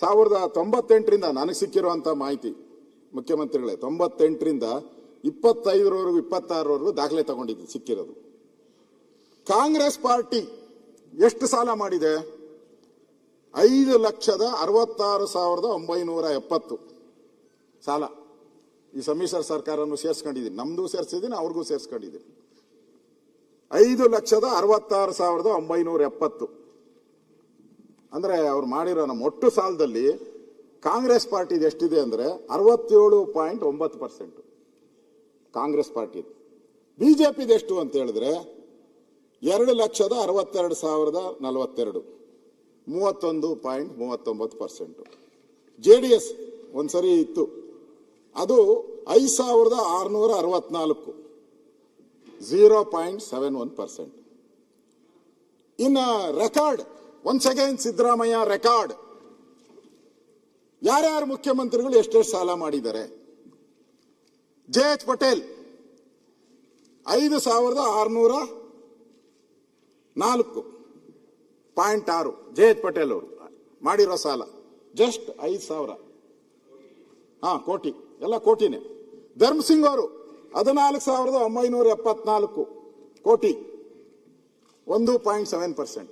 1998ರಿಂದ ನನಗೆ ಸಿಕ್ಕಿರುವಂತ ಮಾಹಿತಿ ಮುಖ್ಯಮಂತ್ರಿಗಳೇ 98ರಿಂದ 25ರವರೆಗೂ 26ರವರೆಗೂ ದಾಖಲೆ ತಗೊಂಡಿದ್ದು ಸಿಕ್ಕಿರೋದು. ಕಾಂಗ್ರೆಸ್ ಪಾರ್ಟಿ ಎಷ್ಟು ಸಾಲ ಮಾಡಿದೆ? 5,66,970 ಸಾಲ. ಈ ಸಮ್ಮಿಶ್ರ ಸರ್ಕಾರವನ್ನು ಸೇರಿಸ್ಕೊಂಡಿದ್ದೀನಿ, ನಮ್ದು ಸೇರಿಸಿದ್ದೀನಿ, ಅವ್ರಿಗೂ ಸೇರಿಸ್ಕೊಂಡಿದ್ದೀನಿ. 5,66,970 ಅಂದ್ರೆ ಅವ್ರು ಮಾಡಿರೋ ನಮ್ಮ ಒಟ್ಟು ಸಾಲದಲ್ಲಿ ಕಾಂಗ್ರೆಸ್ ಪಾರ್ಟಿ ಎಷ್ಟಿದೆ ಅಂದ್ರೆ 67.9% ಕಾಂಗ್ರೆಸ್ ಪಾರ್ಟಿ. ಬಿಜೆಪಿ ಎಷ್ಟು ಅಂತ ಹೇಳಿದ್ರೆ 2,62,042 31.39%. JDS ಒಂದ್ಸರಿ ಇತ್ತು, ಅದು 5,664 0.71%. ಇನ್ನ record once again Siddaramaiah record. ಯಾರ್ಯಾರು ಮುಖ್ಯಮಂತ್ರಿಗಳು ಎಷ್ಟೆಷ್ಟು ಸಾಲ ಮಾಡಿದ್ದಾರೆ? JH ಪಟೇಲ್ 5,604.6 JH ಪಟೇಲ್ ಅವರು ಮಾಡಿರೋ ಸಾಲ ಜಸ್ಟ್ 5,000 ಕೋಟಿ, ಎಲ್ಲ ಕೋಟಿನೇ. ಧರ್ಮಸಿಂಗ್ ಅವರು 14,974 ಕೋಟಿ 1.7%.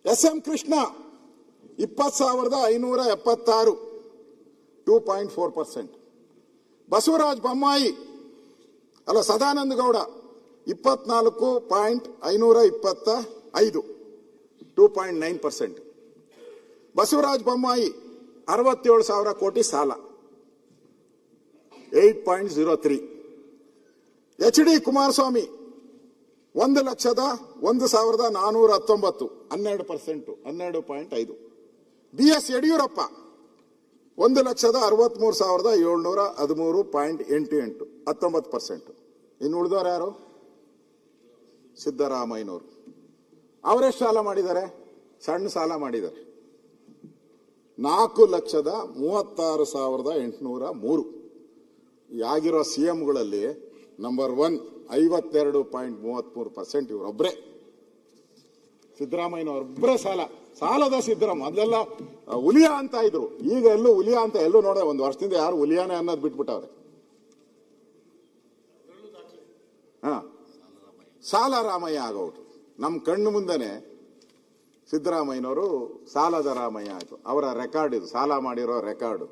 SM ಕೃಷ್ಣ 20,576 2.4%. ಬಸವರಾಜ ಬೊಮ್ಮಾಯಿ ಸದಾನಂದ ಗೌಡ 24,525 2.9%. ಬಸವರಾಜ ಬೊಮ್ಮಾಯಿ 67,000 ಕೋಟಿ ಸಾಲ 8.03. HD ಕುಮಾರಸ್ವಾಮಿ 1,01,419 12%, 12.5. BS ಯಡಿಯೂರಪ್ಪ 1,63,713 19%. ಇನ್ನು ಉಳಿದವರು ಯಾರು? ಸಿದ್ದರಾಮಯ್ಯನವರು. ಅವರೆಷ್ಟು ಸಾಲ ಮಾಡಿದ್ದಾರೆ? ಸಣ್ಣ ಸಾಲ ಮಾಡಿದ್ದಾರೆ 4,36,803. ಆಗಿರೋ CMಗಳಲ್ಲಿ ನಂಬರ್ 1 52.33% ಇವರೊಬ್ಬರೇ. ಸಿದ್ದರಾಮಯ್ಯನವರೊಬ್ಬರೇ ಸಾಲದ ಸಿದ್ದರಾಮ. ಮೊದಲೆಲ್ಲ ಹುಲಿಯಾ ಅಂತ ಇದ್ರು, ಈಗ ಎಲ್ಲೂ ಹುಲಿಯಾ ಅಂತ ಎಲ್ಲೂ ನೋಡ. ಒಂದು ವರ್ಷದಿಂದ ಯಾರು ಹುಲಿಯಾನೆ ಅನ್ನೋದು ಬಿಟ್ಬಿಟ್ಟವ್ರೆ. ಸಾಲ ರಾಮಯ್ಯ ಆಗೋದು ನಮ್ಮ ಕಣ್ಣು ಮುಂದೆನೆ. ಸಿದ್ದರಾಮಯ್ಯನವರು ಸಾಲದ ರಾಮಯ್ಯ ಆಯ್ತು. ಅವರ ರೆಕಾರ್ಡ್ ಇದು, ಸಾಲ ಮಾಡಿರೋ ರೆಕಾರ್ಡು.